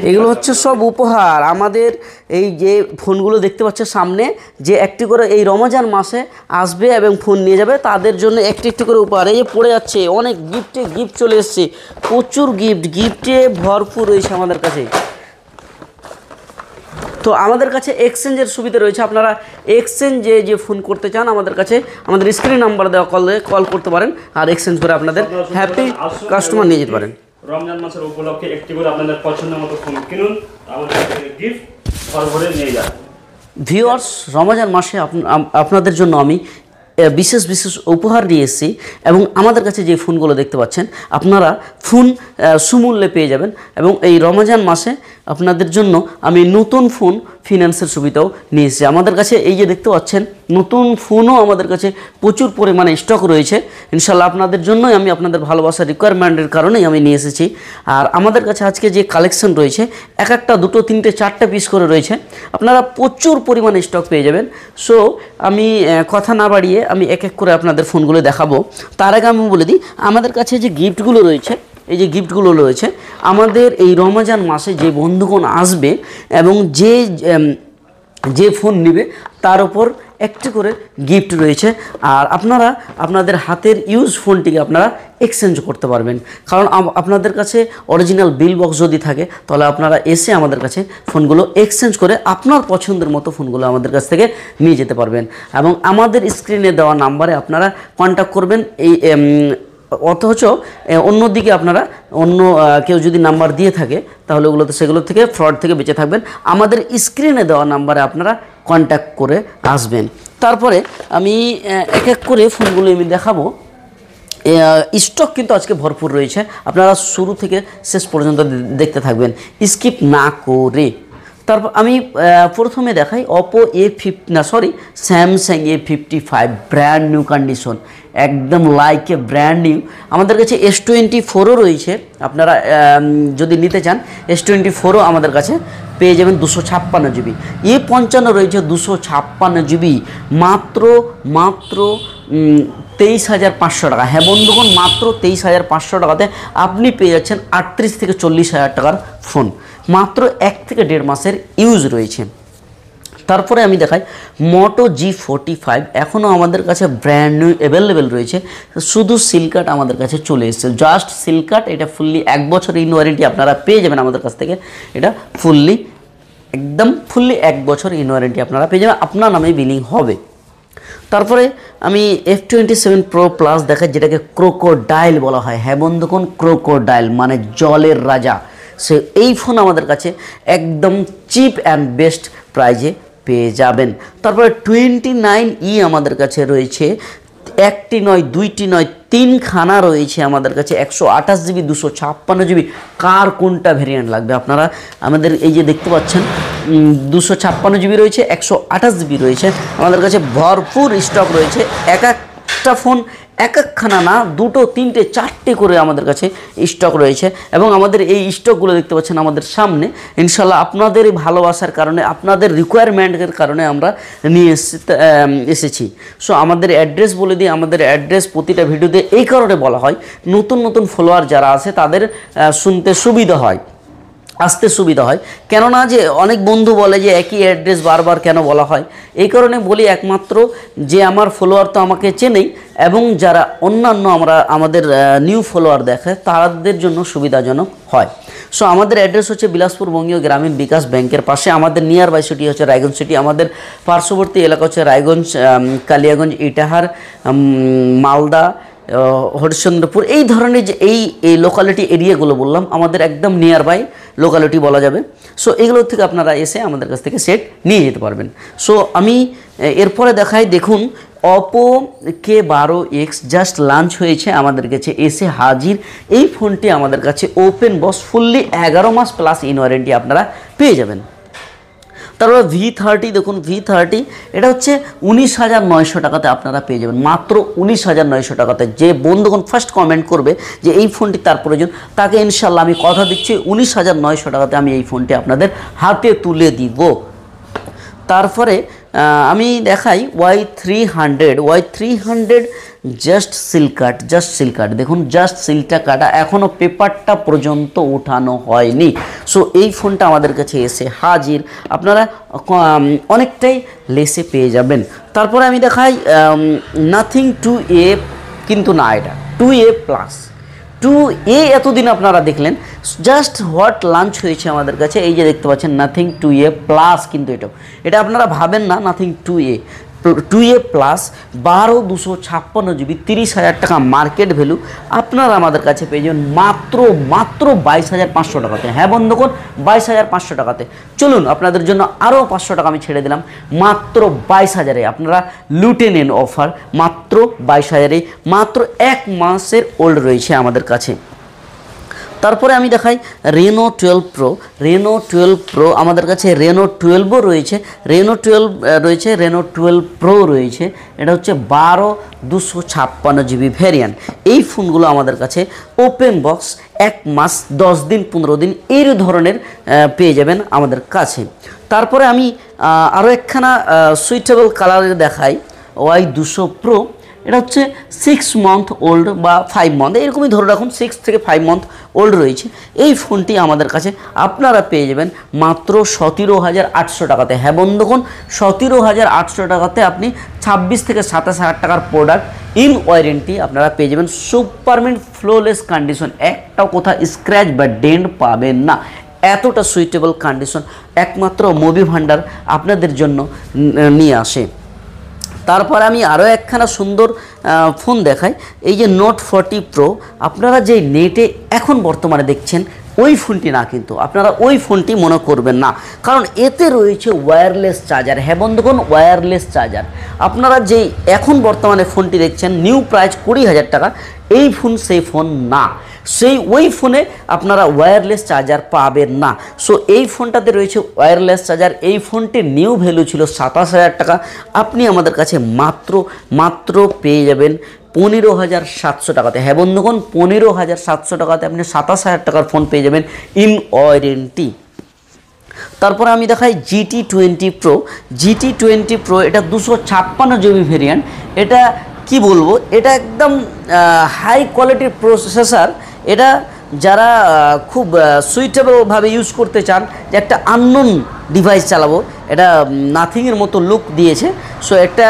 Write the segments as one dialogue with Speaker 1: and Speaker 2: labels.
Speaker 1: এগুলো হচ্ছে সব উপহার আমাদের। এই যে ফোনগুলো দেখতে পাচ্ছে সামনে, যে একটি করে এই রমজান মাসে আসবে এবং ফোন নিয়ে যাবে তাদের জন্য একটি একটি করে উপহার। এই যে পড়ে যাচ্ছে অনেক গিফট চলে এসছে, প্রচুর গিফটে ভরপুর রয়েছে আমাদের কাছে। তো আমাদের কাছে এক্সচেঞ্জের সুবিধা রয়েছে। আপনারা এক্সচেঞ্জে যে ফোন করতে চান আমাদের কাছে আমাদের স্ক্রিন নাম্বার দেওয়া কল করতে পারেন, আর এক্সচেঞ্জ করে আপনাদের হ্যাপি কাস্টমার নিয়ে যেতে পারেন।
Speaker 2: রমজান মাসের উপলক্ষে একটি করে আপনাদের পছন্দের মতো ফোন কিনুন, আমাদের গিফট ভরে নিয়ে যান।
Speaker 1: ভিউয়ার্স, রমজান মাসে আপনাদের জন্য আমি বিশেষ উপহার নিয়ে এসেছি, এবং আমাদের কাছে যে ফোনগুলো দেখতে পাচ্ছেন আপনারা ফোন সুমূল্যে পেয়ে যাবেন। এবং এই রমজান মাসে আপনাদের জন্য আমি নতুন ফোন ফিনান্সের সুবিধাও নিয়ে এসেছি। আমাদের কাছে এই যে দেখতে পাচ্ছেন নতুন ফোনও আমাদের কাছে প্রচুর পরিমাণে স্টক রয়েছে। ইনশাল্লাহ আপনাদের জন্যই আমি আপনাদের ভালোবাসার রিকোয়ারমেন্টের কারণেই আমি নিয়ে এসেছি। আর আমাদের কাছে আজকে যে কালেকশন রয়েছে একটা দুটো তিনটে চারটে পিস করে রয়েছে, আপনারা প্রচুর পরিমাণে স্টক পেয়ে যাবেন। সো আমি কথা না বাড়িয়ে আমি এক এক করে আপনাদের ফোনগুলো দেখাবো। তার আগে আমি বলে দিই আমাদের কাছে যে গিফটগুলো রয়েছে, এই যে গিফটগুলো রয়েছে আমাদের এই রমজান মাসে যে বন্ধুগণ আসবে এবং যে ফোন নেবে তার উপর একটি করে গিফট রয়েছে। আর আপনারা আপনাদের হাতের ইউজ ফোনটিকে আপনারা এক্সচেঞ্জ করতে পারবেন, কারণ আপনাদের কাছে অরিজিনাল বিল বক্স যদি থাকে তাহলে আপনারা এসে আমাদের কাছে ফোনগুলো এক্সচেঞ্জ করে আপনার পছন্দের মতো ফোনগুলো আমাদের কাছ থেকে নিয়ে যেতে পারবেন। এবং আমাদের স্ক্রিনে দেওয়া নাম্বারে আপনারা কন্ট্যাক্ট করবেন। এই অথচ অন্যদিকে আপনারা কেউ যদি নাম্বার দিয়ে থাকে তাহলে সেগুলো থেকে ফ্রড থেকে বেঁচে থাকবেন। আমাদের স্ক্রিনে দেওয়া নাম্বারে আপনারা কন্ট্যাক্ট করে আসবেন। তারপরে আমি এক এক করে ফোনগুলো আমি দেখাবো। স্টক কিন্তু আজকে ভরপুর রয়েছে, আপনারা শুরু থেকে শেষ পর্যন্ত দেখতে থাকবেন স্কিপ না করে। তারপর আমি প্রথমে দেখাই Samsung A55 brand new condition, একদম লাইক এ ব্র্যান্ড নিউ। আমাদের কাছে S24ও রয়েছে, আপনারা যদি নিতে চান S24ও আমাদের কাছে পেয়ে যাবেন 256 GB। A55 রয়েছে 256 GB, মাত্র 23,500 টাকা। হ্যাঁ বন্ধুগণ, মাত্র 23,500 টাকাতে আপনি পেয়ে যাচ্ছেন 38 থেকে 40 হাজার টাকার ফোন, মাত্র 1 থেকে 1.5 মাসের ইউজ রয়েছে। তারপরে আমি দেখাই মোটো G45, এখনও আমাদের কাছে ব্র্যান্ড নিউ অ্যাভেলেবেল রয়েছে। শুধু সিল কাট আমাদের কাছে চলে এসেছে, জাস্ট সিল কাট। এটা ফুললি 1 বছর ইন ওয়ারেন্টি আপনারা পেয়ে যাবেন আমাদের কাছ থেকে। এটা ফুললি 1 বছর ইন ওয়ারেন্টি আপনারা পেয়ে যাবেন, আপনার নামে বিলিং হবে। তারপরে আমি F27 Pro Plus দেখাই, যেটাকে ক্রোকোডাইল বলা হয়। হ্যাঁ বন্ধুগণ, ক্রোকোডাইল মানে জলের রাজা। সে এই ফোন আমাদের কাছে একদম চিপ অ্যান্ড বেস্ট প্রাইজে পেয়ে যাবেন। তারপরে 29E আমাদের কাছে রয়েছে, একটি নয় দুইটি নয় 3খানা রয়েছে আমাদের কাছে, 128 GB 256 GB। কার কোনটা ভেরিয়েন্ট লাগবে আপনারা আমাদের এই যে দেখতে পাচ্ছেন 256 GB রয়েছে, 128 GB রয়েছে। আমাদের কাছে ভরপুর স্টক রয়েছে। একটা ফোন একখানা না, 2, 3, 4টে করে আমাদের কাছে স্টক রয়েছে। এবং আমাদের এই স্টকগুলো দেখতে পাচ্ছেন আমাদের সামনে। ইনশাল্লাহ আপনাদের ভালোবাসার কারণে, আপনাদের রিকোয়ারমেন্টের কারণে আমরা নিয়ে এসেছি। সো আমাদের অ্যাড্রেস বলে দিই। আমাদের অ্যাড্রেস প্রতিটা ভিডিওতে এই কারণে বলা হয়, নতুন ফলোয়ার যারা আছে তাদের শুনতে সুবিধা হয়, আসতে সুবিধা হয়। কেননা যে অনেক বন্ধু বলে যে একই অ্যাড্রেস বারবার কেন বলা হয়, এই কারণে বলি একমাত্র যে আমার ফলোয়ার তো আমাকে চেনেই, এবং যারা অন্যান্য আমাদের নিউ ফলোয়ার দেখে তাদের জন্য সুবিধাজনক হয়। সো আমাদের অ্যাড্রেস হচ্ছে বিলাসপুর বঙ্গীয় গ্রামীণ বিকাশ ব্যাংকের পাশে। আমাদের নিয়ার বাই সিটি হচ্ছে রায়গঞ্জ সিটি। আমাদের পার্শ্ববর্তী এলাকা হচ্ছে রায়গঞ্জ, কালিয়াগঞ্জ, ইটাহার, মালদা, হরিশ্চন্দ্রপুর। এই ধরনের যে এই লোকালিটি এরিয়াগুলো বললাম আমাদের একদম নিয়ার বাই লোকালিটি বলা যাবে। সো এগুলোর থেকে আপনারা এসে আমাদের কাছ থেকে সেট নিয়ে যেতে পারবেন। সো আমি এরপরে দেখাই, দেখুন Oppo K12X জাস্ট লঞ্চ হয়েছে, আমাদের কাছে এসে হাজির। এই ফোনটি আমাদের কাছে ওপেন বক্স, ফুললি 11 মাস প্লাস ইন ওয়ারেন্টি আপনারা পেয়ে যাবেন। তারপর V30 দেখুন, V30 এটা হচ্ছে 19,900 টাকাতে আপনারা পেয়ে যাবেন, মাত্র 19,900 টাকাতে। যে বন্ধুগণ ফার্স্ট কমেন্ট করবে যে এই ফোনটি তার প্রয়োজন, তাকে ইনশাল্লাহ আমি কথা দিচ্ছি 19,900 টাকাতে আমি এই ফোনটি আপনাদের হাতে তুলে দিব। তারপরে আমি দেখাই Y300 জাস্ট সিল কাট দেখুন, জাস্ট সিলটা কাটা, এখনও পেপারটা পর্যন্ত উঠানো হয়নি। সো এই ফোনটা আমাদের কাছে এসে হাজির, আপনারা অনেকটাই লেসে পেয়ে যাবেন। তারপরে আমি দেখাই নাথিং 2A, কিন্তু না, এটা 2A প্লাস। 2A এতদিন আপনারা দেখলেন, জাস্ট হোয়াট লঞ্চ হয়েছে আমাদের কাছে, এই যে দেখতে পাচ্ছেন নাথিং 2A প্লাস, কিন্তু এটা আপনারা ভাবেন না নাথিং 2A প্লাস 12/256 GB, 30,000 টাকা মার্কেট ভ্যালু, আপনারা আমাদের কাছে পেয়ে যাবেন মাত্র 22,500 টাকাতে। হ্যাঁ বন্ধুগণ, 22,500 টাকাতে। চলুন আপনাদের জন্য আরও 500 টাকা আমি ছেড়ে দিলাম, মাত্র 22,000-এ আপনারা লুটে নেন অফার, মাত্র 22,000-এ, মাত্র 1 মাসের ওল্ড রয়েছে আমাদের কাছে। তারপরে আমি দেখাই রেনো 12 প্রো, আমাদের কাছে রেনো 12ও রয়েছে, রেনো 12 প্রো রয়েছে। এটা হচ্ছে 12/256 GB ভ্যারিয়েন্ট। এই ফোনগুলো আমাদের কাছে ওপেন বক্স 1 মাস 10 দিন 15 দিন এই ধরনের পেয়ে যাবেন আমাদের কাছে। তারপরে আমি আরও একখানা সুইটেবল কালারের দেখাই, Y200 প্রো। এটা হচ্ছে 6 মান্থ ওল্ড বা 5 মান্থ, এরকমই ধরে রাখুন, 6 থেকে 5 মান্থ ওল্ড রয়েছে। এই ফোনটি আমাদের কাছে আপনারা পেয়ে যাবেন মাত্র 17,800 টাকাতে। হ্যাঁ বন্ধুগণ, 17,800 টাকাতে আপনি 26 থেকে 27,000 টাকার প্রোডাক্ট ইন ওয়ারেন্টি আপনারা পেয়ে যাবেন। সুপারমিন্ট ফ্লোলেস কন্ডিশন, একটাও কোথাও স্ক্র্যাচ বা ডেন্ট পাবেন না, এতটা সুইটেবল কন্ডিশন একমাত্র মুভি ভান্ডার আপনাদের জন্য নিয়ে আসে। তারপর আমি আরও একখানা সুন্দর ফোন দেখাই, এই যে নোট 40 প্রো। আপনারা যে নেটে এখন বর্তমানে দেখছেন ওই ফোনটি না, কিন্তু আপনারা ওই ফোনটি মনে করবেন না, কারণ এতে রয়েছে ওয়্যারলেস চার্জার। হ্যাঁ বন্ধুগণ, ওয়্যারলেস চার্জার। আপনারা যেই এখন বর্তমানে ফোনটি দেখছেন, নিউ প্রাইস 20,000 টাকা, এই ফোন সেই ফোন না, ওই ফোনে আপনারা ওয়্যারলেস চার্জার পাবেন না। সো এই ফোনটাতে রয়েছে ওয়্যারলেস চার্জার। এই ফোনটির নিউ ভ্যালু ছিল 27,000 টাকা, আপনি আমাদের কাছে মাত্র পেয়ে যাবেন 15,700 টাকাতে। হ্যাঁ বন্ধুগণ, 15,700 টাকাতে আপনি 27,000 টাকার ফোন পেয়ে যাবেন ইন ওয়ারেন্টি। তারপরে আমি দেখাই GT20 প্রো। এটা 256 GB ভেরিয়েন্ট। এটা কি বলবো, এটা একদম হাই কোয়ালিটির প্রসেসর। এটা যারা খুব সুইটেবলভাবে ইউজ করতে চান, যে একটা আননোন ডিভাইস চালাবো, এটা নাথিংয়ের মতো লুক দিয়েছে। সো একটা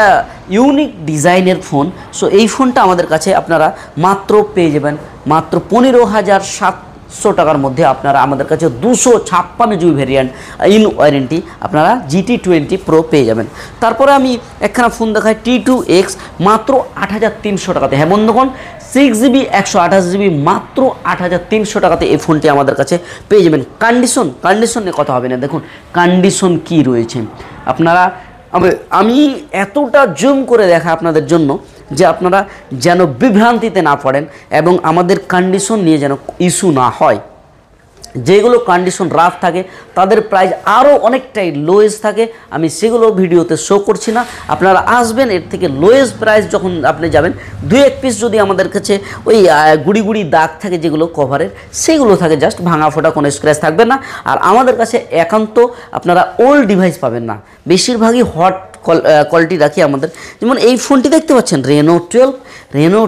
Speaker 1: ইউনিক ডিজাইনের ফোন। সো এই ফোনটা আমাদের কাছে আপনারা মাত্র পেয়ে যাবেন মাত্র 15,700 টাকার মধ্যে। আপনারা আমাদের কাছে 256 GB ভেরিয়েন্ট ইন ওয়ারেন্টি আপনারা GT20 প্রো পেয়ে যাবেন। তারপরে আমি একখানা ফোন দেখাই T2X, মাত্র 8,300 টাকাতে। হ্যাঁ বন্ধুগণ, 6GB 128GB মাত্র 8,300 টাকাতে এই ফোনটি আমাদের কাছে পেয়ে যাবেন। কন্ডিশন নিয়ে কথা হবে না, দেখুন কন্ডিশন কি রয়েছে। আপনারা আমি এতটা জুম করে দেখা আপনাদের জন্য, যে আপনারা যেন বিভ্রান্তিতে না পড়েন এবং আমাদের কন্ডিশন নিয়ে যেন ইস্যু না হয়। যেগুলো কন্ডিশন রাফ থাকে তাদের প্রাইস আরও অনেকটাই লোয়েস্ট থাকে, আমি সেগুলো ভিডিওতে শো করছি না। আপনারা আসবেন, এর থেকে লোয়েস্ট প্রাইস যখন আপনি যাবেন, 2-1 পিস যদি আমাদের কাছে ওই গুড়ি দাগ থাকে যেগুলো কভারের, সেগুলো থাকে, জাস্ট ভাঙা ফোটা, কোনো স্ক্র্যাচ থাকবে না। আর আমাদের কাছে একান্ত আপনারা ওল্ড ডিভাইস পাবেন না, বেশিরভাগই হট কোয়ালিটি রাখি আমাদের। যেমন এই ফোনটি দেখতে পাচ্ছেন রেনো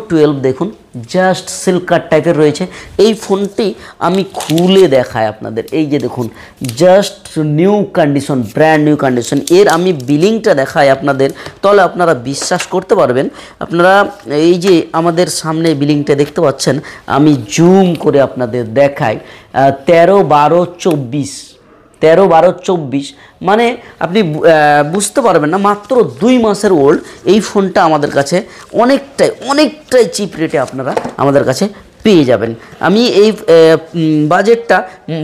Speaker 1: 12 দেখুন, জাস্ট সিল্কার টাইপের রয়েছে। এই ফোনটি আমি খুলে দেখাই আপনাদের, এই যে দেখুন, just new condition, brand new condition. এর আমি বিলিংটা দেখাই আপনাদের, তাহলে আপনারা বিশ্বাস করতে পারবেন। আপনারা এই যে আমাদের সামনে বিলিংটা দেখতে পাচ্ছেন, আমি জুম করে আপনাদের দেখাই, 13/12/24 মানে আপনি বুঝতে পারবেন না, মাত্র 2 মাসের ওল্ড এই ফোনটা আমাদের কাছে অনেকটাই চিপ রেটে আপনারা আমাদের কাছে পেয়ে যাবেন। আমি এই বাজেটটা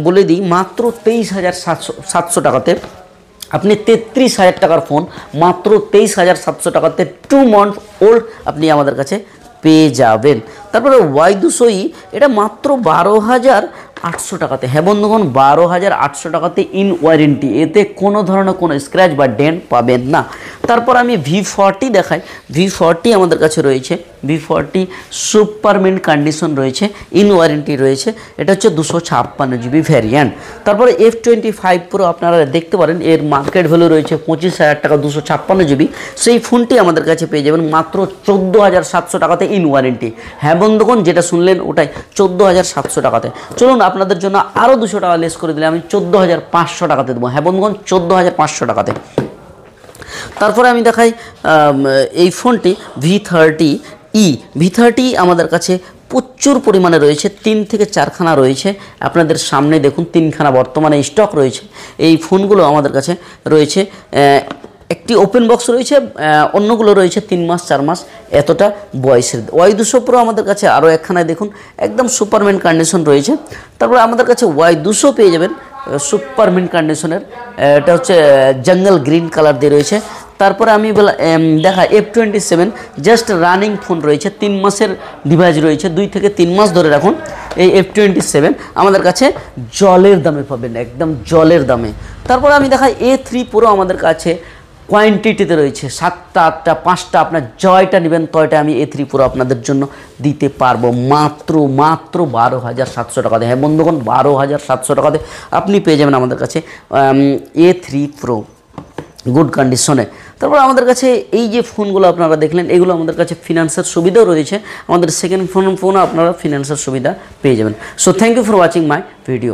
Speaker 1: বলে দিই, মাত্র 23,700 টাকাতে আপনি 33,000 টাকার ফোন মাত্র 23,700 টাকাতে 2 মান্থ ওল্ড আপনি আমাদের কাছে পেয়ে যাবেন। তারপরে Y200, এটা মাত্র 12,800 টাকাতে। হ্যাঁ বন্ধুগণ, 12,800 টাকাতে ইন ওয়ারেন্টি, এতে কোনো ধরনের কোনো স্ক্র্যাচ বা ডেন্ট পাবেন না। তারপর আমি V40 দেখাই, V40 আমাদের কাছে রয়েছে V40 সুপার মিন্ট কন্ডিশন রয়েছে, ইন ওয়ারেন্টি রয়েছে। এটা হচ্ছে 256 GB ভ্যারিয়েন্ট। তারপরে F25 Pro আপনারা দেখতে পারেন, এর মার্কেট ভ্যালু রয়েছে 25,000 টাকা, 256 GB। সেই ফোনটি আমাদের কাছে পেয়ে যাবেন মাত্র 14,700 টাকাতে ইন ওয়ারেন্টি। হ্যাঁ বন্ধুগণ, যেটা শুনলেন ওটাই 14,700 টাকাতে। চলুন আপনাদের জন্য আরও 200 টাকা লেস করে দিলে আমি 14,500 টাকাতে দেবো। হ্যাঁ বন্ধুগণ, 14,500 টাকাতে। তারপরে আমি দেখাই এই ফোনটি V30 আমাদের কাছে প্রচুর পরিমাণে রয়েছে, 3 থেকে 4খানা রয়েছে। আপনাদের সামনে দেখুন 3খানা বর্তমানে স্টক রয়েছে। এই ফোনগুলো আমাদের কাছে রয়েছে, একটি ওপেন বক্স রয়েছে, অন্যগুলো রয়েছে 3 মাস 4 মাস এতটা বয়সের। Y200 Pro আমাদের কাছে আরও একখানায় দেখুন একদম সুপারম্যান কন্ডিশন রয়েছে। তারপরে আমাদের কাছে Y200 পেয়ে যাবেন সুপারম্যান কন্ডিশনের, এটা হচ্ছে জঙ্গল গ্রিন কালার দিয়ে রয়েছে। তারপরে আমি দেখা F27 জাস্ট রানিং ফোন রয়েছে, 3 মাসের ডিভাইস রয়েছে, 2 থেকে 3 মাস ধরে রাখুন। এই F27 আমাদের কাছে জলের দামে পাবেন, একদম জলের দামে। তারপরে আমি দেখাই A3 Pro আমাদের কাছে কোয়ান্টিটিতে রয়েছে 7টা 8টা 5টা, আপনার জয়টা নেবেন তয়টা আমি A3 Pro আপনাদের জন্য দিতে পারবো মাত্র 12,700 টাকাতে। হ্যাঁ বন্ধুগণ, 12,700 টাকাতে আপনি পেয়ে যাবেন আমাদের কাছে A3 Pro গুড কন্ডিশনে। তারপর আমাদের কাছে এই যে ফোনগুলো আপনারা দেখলেন, এগুলো আমাদের কাছে ফিনান্সের সুবিধাও রয়েছে। আমাদের সেকেন্ড ফোন আপনারা ফিনান্সের সুবিধা পেয়ে যাবেন। So thank you for watching my video.